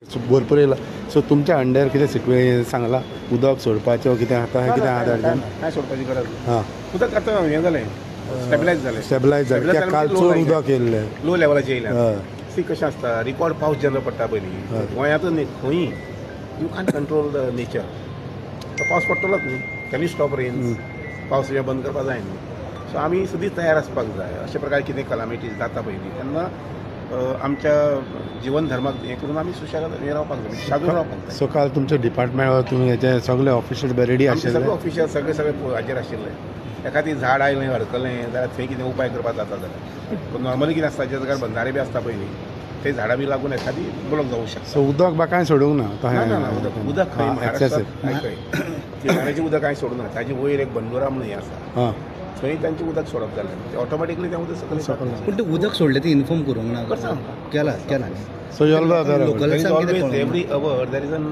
भरपूर येयला सो तुमच्या अंडर कितें सांगला उदक सोडपाचें कितें आतां कितें आहा धाडचें काय सोडपाची गरज ना. हां उदक आतां हें जालें स्टेबिलायज जालें स्टेबिलायज जालें कित्याक काल चड उदक येयल्लें लो लेवलाचेर येयलें हय सी कशें आसता रिकॉर्ड पावस जेन्ना पडटा पयलीं गोंयांत खंयी you can control the nature तो पावस पडटलोच न्ही कॅन यू स्टॉप रेन पावस बंद करपाक जाय न्ही सो आमी सदींच तयार आसपाक जाय अशे प्रकार कितें कलामिटीज जाता पयलीं तेन्ना आमच्या जीवन धर्माक हें करून आमी सुशेगाद हें रावपाक जाय शादूर रावपाक जाय सो काल तुमचे डिपार्टमेंट तुमी हेचे सगळे ऑफिशियल रेडी आमचे आशिल्ले सगळे ऑफिशियल सगळे हाजेर आशिल्ले एखादी झाड आयलें हडकलें जाल्यार थंय कितें उपाय करपाक जाता जाल्यार नॉर्मली कितें आसता जे जाग्यार बंधारे बी आसता पयलीं ते झाडां बी लागून एखादी ब्लॉक जावंक शकता सो उदक बाकाय सोडूंक ना ना उदक खंय महाराष्ट्रांत एक्सेसीव झाडाचें उदक कांय सोडूंक ना ताजे वयर एक बंडोरा म्हणून हें आसा हां थंय तांचें उदक सोडप जालें ऑटोमॅटिकली तें उदक सकयल पण ते उदक सोडले ते इन्फॉर्म करूंक ना करता केला so yellow every hour there is an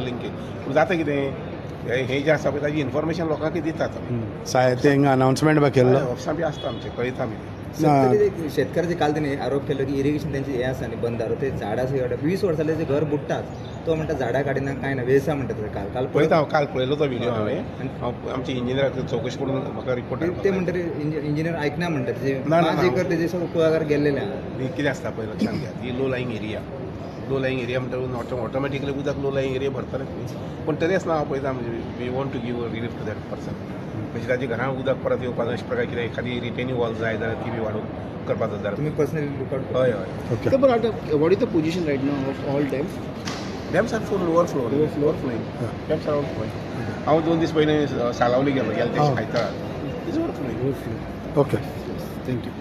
linkage जाता कितें हे जें आसा पळय ताजी इन्फॉर्मेशन लोकांक दितात तेंग अनाउन्समेंट बी केल्लो ऑफिसां बी आसता आमचे कळयता आमी शेतकऱ्याचे काल त्यांनी आरोप केलो की इरिगेशन त्यांची हे आसा न्ही बंदारो ते झाडां 20 वर्सां ते घर बुडटात तो म्हणटा झाडां काडिना काय ना वेसा म्हणटा ते काल पळयता हांव काल पळयलो तो व्हिडिओ हांवें आमच्या इंजिनियराक चौकशी करून म्हाका रिपोर्ट ते म्हणटा इंजिनियर आयकना म्हणटा तेजे ना, ना, माझे कर तेजे सगळं कुळागर गेल्लेले आहा कितें आसता पळय लक्षांत घेयात ही लो लायंग एरिया म्हणटा ऑटोमॅटिकली उदक लो लायंग एरिया भरतलें पूण तरी आसतना हांव पळयता म्हणजे we want to give relief to that person म्हणजे ताच्या घरांत उदक परत येवपाक अशे प्रकार कितें एखादी रिटेनिंग वॉल जाय जाल्यार ती बी वाडोवन करपाक जाता तुम्ही पर्सनली लुकआउट हय हय okay What is the position right now of all dams? Dams are full overflowing dams are overflowing हांव 2 दीस पयलीं सालावली गेलो त्या आयतार is overflowing okay Thank you.